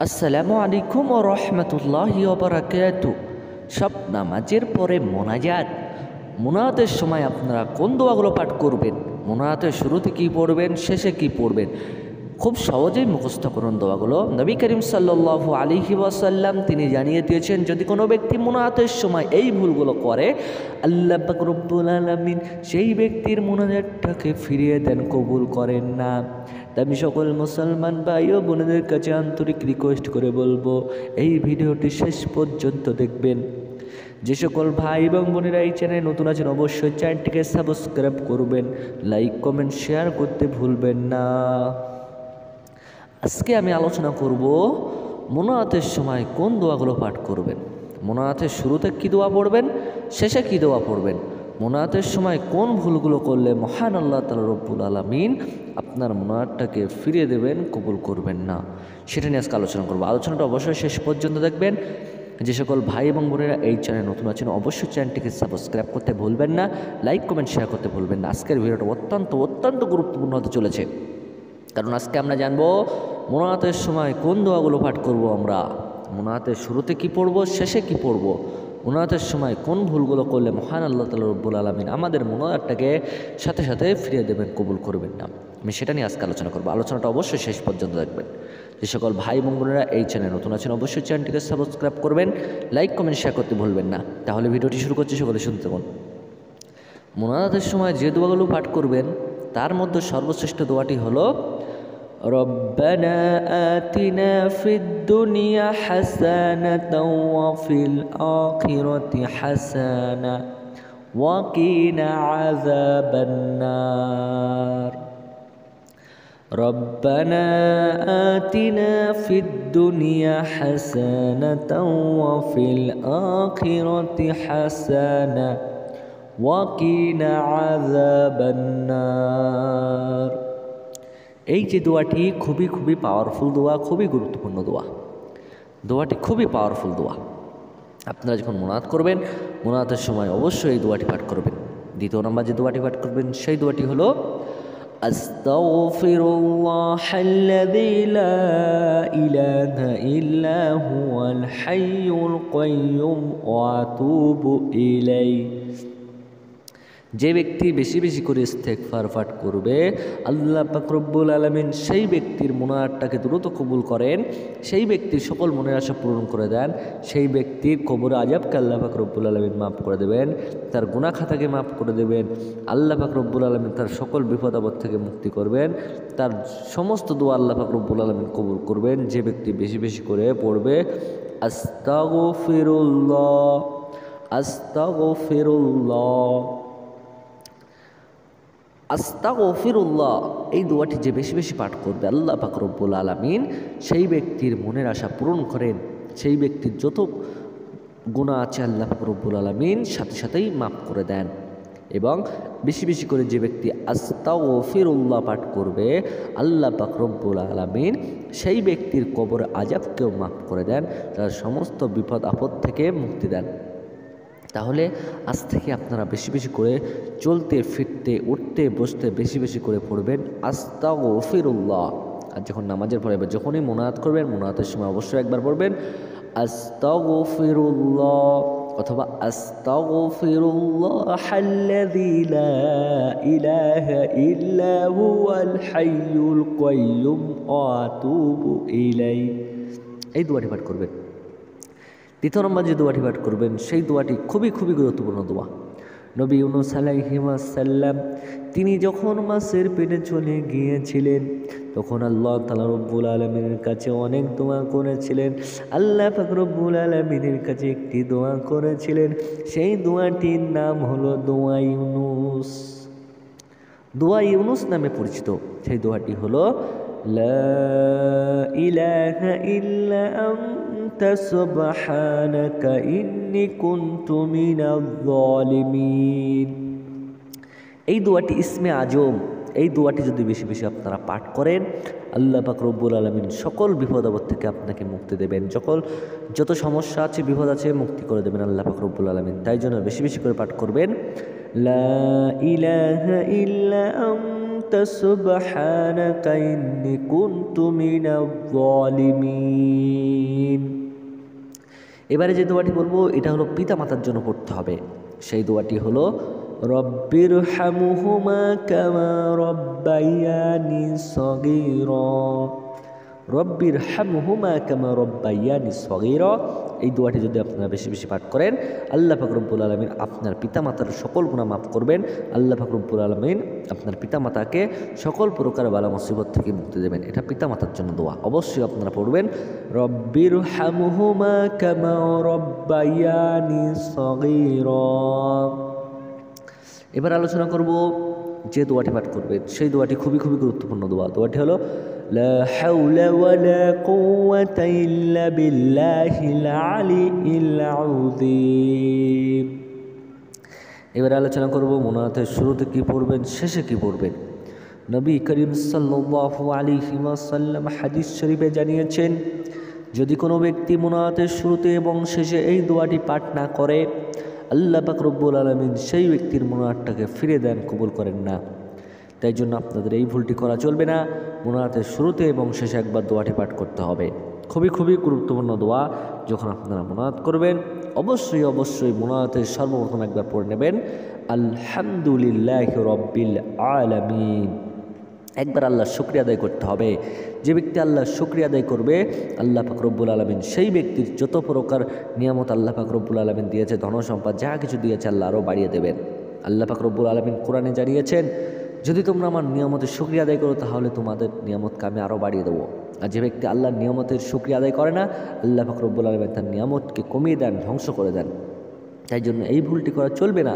আসসালামু আলাইকুম ওয়া রাহমাতুল্লাহি ওয়া বারাকাতুহু। সব নামাজের পরে মোনাজাতের সময় আপনারা কোন দোয়াগুলো পাঠ করবেন, মোনাজাতের শুরুতে কী পড়বেন, শেষে কী পড়বেন, খুব সহজেই মুখস্থ করুন দোয়াগুলো। নবী করিম সাল্লাল্লাহু আলাইহি ওয়াসাল্লাম তিনি জানিয়ে দিয়েছেন, যদি কোনো ব্যক্তি মোনাজাতের সময় এই ভুলগুলো করে, আল্লাহ পাক রব্বুল আলামিন সেই ব্যক্তির মোনাজাতটাকে ফিরিয়ে দেন, কবুল করেন না। তাই আমি সকল মুসলমান ভাই ও বোনেদের কাছে আন্তরিক রিকোয়েস্ট করে বলবো, এই ভিডিওটি শেষ পর্যন্ত দেখবেন। যে সকল ভাই এবং বোনেরা এই চ্যানেলে নতুন আছেন, অবশ্যই চ্যানেলটিকে সাবস্ক্রাইব করবেন, লাইক কমেন্ট শেয়ার করতে ভুলবেন না। আজকে আমি আলোচনা করব মোনাজাতের সময় কোন দোয়াগুলো পাঠ করবেন, মোনাজাতের শুরুতে কী দোয়া পড়বেন, শেষে কী দোয়া পড়বেন, মোনাজাতের সময় কোন ভুলগুলো করলে মহান আল্লাহ তাআলা রব্বুল আলামিন আপনার মোনাজাতটাকে ফিরিয়ে দেবেন, কবুল করবেন না, সেটা নিয়ে আজকে আলোচনা করব। আলোচনাটা অবশ্যই শেষ পর্যন্ত দেখবেন। যে সকল ভাই এবং বোনেরা এই চ্যানেলে নতুন আছেন, অবশ্যই চ্যানেলটিকে সাবস্ক্রাইব করতে ভুলবেন না, লাইক কমেন্ট শেয়ার করতে ভুলবেন না। আজকের ভিডিওটা অত্যন্ত গুরুত্বপূর্ণ হতে চলেছে, কারণ আজকে আমরা জানবো মোনাজাতের সময় কোন দোয়াগুলো পাঠ করব, আমরা মোনাজাতের শুরুতে কি পড়ব, শেষে কি পড়ব, মোনাজাতের সময় কোন ভুলগুলো করলে মহান আল্লাহ তাআলা রব্বুল আলামিন আমাদের মোনাজাতটাকে সাথে সাথে ফিরিয়ে দেবেন, কবুল করবেন না। আমি সেটা নিয়ে আজকে আলোচনা করব। আলোচনাটা অবশ্যই শেষ পর্যন্ত দেখবেন। যে সকল ভাই এবং বোনেরা এই চ্যানেলে নতুন আছেন, অবশ্যই চ্যানেলটিকে সাবস্ক্রাইব করবেন, লাইক কমেন্ট শেয়ার করতে ভুলবেন না। তাহলে ভিডিওটি শুরু করছি, সকলে শুনতে থাকুন। মোনাজাতের সময় যে দোয়াগুলো পাঠ করবেন তার মধ্যে সর্বশ্রেষ্ঠ দোয়াটি হলো রব্বানা আতিনা ফিদ দুনিয়া হাসানাতাও ওয়া ফিল আখিরাতি হাসানা ওয়া কিনা আযাবান নার। রব্বানা আতিনা ফিদ দুনিয়া হাসানাতাও ওয়া ফিল আখিরাতি হাসানা ওয়া কিনা আযাবান নার। এই যে দোয়াটি খুবই পাওয়ারফুল দোয়া, খুবই গুরুত্বপূর্ণ দোয়া, দোয়াটি খুবই পাওয়ারফুল দোয়া। আপনারা যখন মোনাজাত করবেন, মোনাজাতের সময় অবশ্যই এই দোয়াটি পাঠ করবেন। দ্বিতীয় নম্বর যে দোয়াটি পাঠ করবেন সেই দোয়াটি হলো আস্তাগফিরুল্লাহাল্লাযী লা ইলাহা ইল্লা হুয়াল হাইয়ুল কাইয়্যুম ওয়া আতুবু ইলাইহি। যে ব্যক্তি বেশি বেশি করে ইস্তেগফার পাঠ করবে, আল্লাহ পাক রব্বুল আলামিন সেই ব্যক্তির মোনাজাতটাকে দ্রুত কবুল করেন, সেই ব্যক্তির সকল মনের আশা পূরণ করে দেন, সেই ব্যক্তির কবর আযাবকে আল্লাহ পাক রব্বুল আলামিন মাফ করে দেবেন, তার গুনাহ খাতাকে মাফ করে দেবেন। আল্লাহ পাক রব্বুল আলামিন তার সকল বিপদ আপদ থেকে মুক্তি করবেন, তার সমস্ত দোয়া আল্লাহ পাক রব্বুল আলামিন কবুল করবেন। যে ব্যক্তি বেশি বেশি করে পড়বে আস্তাগফিরুল্লাহ আস্তাগফিরুল্লাহ আস্তাগফিরুল্লাহ, এই দোয়াটি যে বেশি বেশি পাঠ করবে, আল্লাহ পাক রব্বুল আলামিন সেই ব্যক্তির মনের আশা পূরণ করেন, সেই ব্যক্তির যত গুনাহ আছে আল্লাহ পাক রব্বুল আলামিন সাথে সাথেই মাফ করে দেন। এবং বেশি বেশি করে যে ব্যক্তি আস্তাগফিরুল্লাহ পাঠ করবে, আল্লাহ পাক রব্বুল আলামিন সেই ব্যক্তির কবর আযাবকেও মাফ করে দেন, তার সমস্ত বিপদ আপদ থেকে মুক্তি দেন। তাহলে আজ থেকে আপনারা বেশি বেশি করে চলতে ফিরতে উঠতে বসতে বেশি বেশি করে পড়বেন আস্তাগফিরুল্লাহ। আর যখন নামাজের পরে যখনই মোনাজাত করবেন, মোনাজাতের সময় অবশ্যই একবার পড়বেন আস্তাগফিরুল্লাহ অথবা আস্তাগফিরুল্লাহাল্লাযী লা ইলাহা ইল্লা হুয়াল হাইয়ুল কাইয়্যুম ওয়া আতুবু ইলাইহি। এই দোয়াটি পাঠ করবেন। দ্বিতীয় নম্বর যে দোয়াটি পাঠ করবেন সেই দোয়াটি খুবই গুরুত্বপূর্ণ দোয়া। নবী ইউনূস আলাইহিস সালাম তিনি যখন মাছের পেটে চলে গিয়েছিলেন, তখন আল্লাহ তাআলা রব্বুল আলামিনের কাছে অনেক দোয়া করেছিলেন। আল্লাহ পাক রব্বুল আলামিনের কাছে একটি দোয়া করেছিলেন, সেই দোয়াটির নাম হলো দোয়া ইউনূস। দোয়া ইউনূস নামে পরিচিত সেই দোয়াটি হলো লা ইলাহা ইল্লা আনতা সুবহানাকা ইন্নী কুনতু মিনাজ জালিমিন। এই দোয়াটি ইসমে আজম। এই দোয়াটি যদি বেশি বেশি আপনারা পাঠ করেন, আল্লাহ পাক রব্বুল আলামিন সকল বিপদ আপদ থেকে আপনাকে মুক্তি দেবেন, যত সমস্যা আছে বিপদ আছে মুক্তি করে দেবেন আল্লাহ পাক রব্বুল আলামিন। তাই জন্য বেশি বেশি করে পাঠ করবেন লা ইলাহা ইল্লা সুবহানাকা ইন্নী কুনতু মিনাজ জালিমিন। এবারে যে দোয়াটি বলবো এটা হলো পিতামাতার জন্য পড়তে হবে। সেই দোয়াটি হলো রব্বিরহামহুমা কামা রব্বায়ানি সগীরা। রব্বিরহামহুমা কামা রব্বায়ানি সগীরা। এই দোয়াটি যদি আপনারা বেশি বেশি পাঠ করেন, আল্লাহ পাক রব্বুল আলামিন আপনার পিতামাতার সকল গুনাহ মাফ করবেন। আল্লাহ পাক রব্বুল আলামিন আপনার পিতামাতাকে সকল প্রকার বালা মুসিবত থেকে মুক্তি দেবেন। এটা পিতামাতার জন্য দোয়া, অবশ্যই আপনারা পড়বেন। রব্বিরহামহুমা কামা রব্বায়ানি সগীরা। এবার আলোচনা করব যে দোয়াটি পাঠ করবেন সেই দোয়াটি খুবই খুবই গুরুত্বপূর্ণ দোয়া। দোয়াটি হলো লা হাওলা ওয়ালা কুওয়াতা ইল্লা বিল্লাহিল আলিয়্যিল আযীম। এবার আলোচনা করব মুনাজাতের শুরুতে কি পড়বেন, শেষে কি পড়বেন। নবী করিম সাল্লাল্লাহু আলাইহি ওয়াসাল্লাম হাদিস শরীফে জানিয়েছেন, যদি কোনো ব্যক্তি মুনাজাতের শুরুতে এবং শেষে এই দোয়াটি পাঠ না করে, আল্লাহ পাক রব্বুল আলামিন সেই ব্যক্তির মুনাজাতটাকে ফিরে দেন, কবুল করেন না। তাই জন্য আপনাদের এই ভুলটি করা চলবে না। মুনাজাতের শুরুতে এবং শেষে একবার দোয়াটি পাঠ করতে হবে। খুবই খুবই গুরুত্বপূর্ণ দোয়া। যখন আপনারা মুনাজাত করবেন অবশ্যই অবশ্যই মুনাজাতের সর্বপ্রথম একবার পড়ে নেবেন আলহামদুলিল্লাহি রাব্বিল আলামিন। একবার আল্লাহর শুকরিয়া আদায় করতে হবে। যে ব্যক্তি আল্লাহর শুকরিয়া আদায় করবে, আল্লাহ পাক রব্বুল আলামিন সেই ব্যক্তির যত প্রকার নিয়ামত আল্লাহ পাক রব্বুল আলামিন দিয়েছে, ধনসম্পদ যা কিছু দিয়েছে আল্লাহ আরও বাড়িয়ে দেবেন। আল্লাহ পাক রব্বুল আলামিন কোরআনে জানিয়েছেন, যদি তোমরা আমার নিয়ামতের শুকরিয়া আদায় করো তাহলে তোমাদের নিয়ামতকে আমি আরও বাড়িয়ে দেবো। আর যে ব্যক্তি আল্লাহর নিয়ামতের শুকরিয়া আদায় করে না, আল্লাহ পাক রব্বুল আলামিন তার নিয়ামতকে কমিয়ে দেন, ধ্বংস করে দেন। তাই জন্য এই ভুলটি করা চলবে না।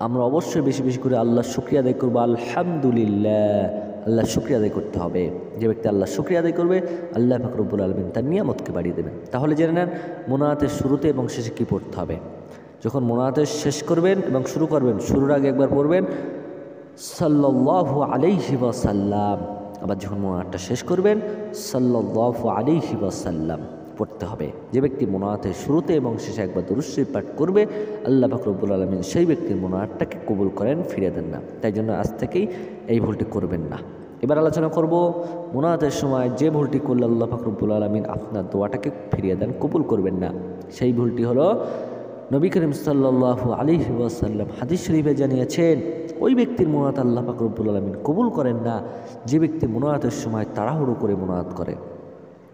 আমরা অবশ্যই বেশি বেশি করে আল্লাহর শুকরিয়া আদায় করবো। আলহামদুলিল্লাহ, আল্লাহর শুকরিয়া আদায় করতে হবে। যে ব্যক্তি আল্লাহর শুকরিয়া আদায় করবে, আল্লাহ পাক রব্বুল আলামিন তার নিয়ামতকে বাড়িয়ে দেবেন। তাহলে জেনে নেন মুনাজাতের শুরুতে এবং শেষে কী পড়তে হবে। যখন মুনাজাতের শেষ করবেন এবং শুরু করবেন, শুরুর আগে একবার পড়বেন সাল্লাল্লাহু আলাইহি ওয়াসাল্লাম। আবার যখন মুনাজাতটা শেষ করবেন সাল্লাল্লাহু আলাইহি ওয়াসাল্লাম পড়তে হবে। যে ব্যক্তি মুনাজাতের শুরুতে এবং শেষে একবার দুরূদ শরীফ পাঠ করবে, আল্লাহ পাক রব্বুল আলামিন সেই ব্যক্তির মুনাজাতটাকে কবুল করেন, ফিরে দেন না। তাই জন্য আজ থেকেই এই ভুলটি করবেন না। এবার আলোচনা করব মুনাজাতের সময় যে ভুলটি করলে আল্লাহ পাক রব্বুল আলামিন আপনার দোয়াটাকে ফিরিয়ে দেন, কবুল করবেন না। সেই ভুলটি হলো নবী করিম সাল্লাল্লাহু আলাইহি ওয়াসাল্লাম হাদিস শরীফে জানিয়েছেন, ওই ব্যক্তির মুনাজাত আল্লাহ পাক রব্বুল আলামিন কবুল করেন না যে ব্যক্তি মুনাজাতের সময় তাড়াহুড়ো করে মুনাজাত করে।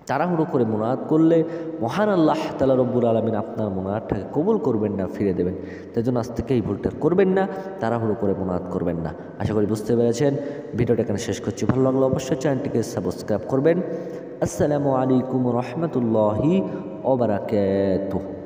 তাড়াহুড়ো করে মুনাজাত করলে মহান আল্লাহ তাআলা রব্বুল আলামিন আপনার মুনাজাতটাকে কবুল করবেন না, ফিরে দেবেন। তাই জন্য আজ থেকে এই ভুলটা করবেন না, তাড়াহুড়ো করে মুনাজাত করবেন না। আশা করি বুঝতে পেরেছেন। ভিডিওটা এখানে শেষ করছি। ভালো লাগলে অবশ্যই চ্যানেলটিকে সাবস্ক্রাইব করবেন। আসসালামু আলাইকুম রহমতুল্লাহি ওয়া বারাকাতুহু।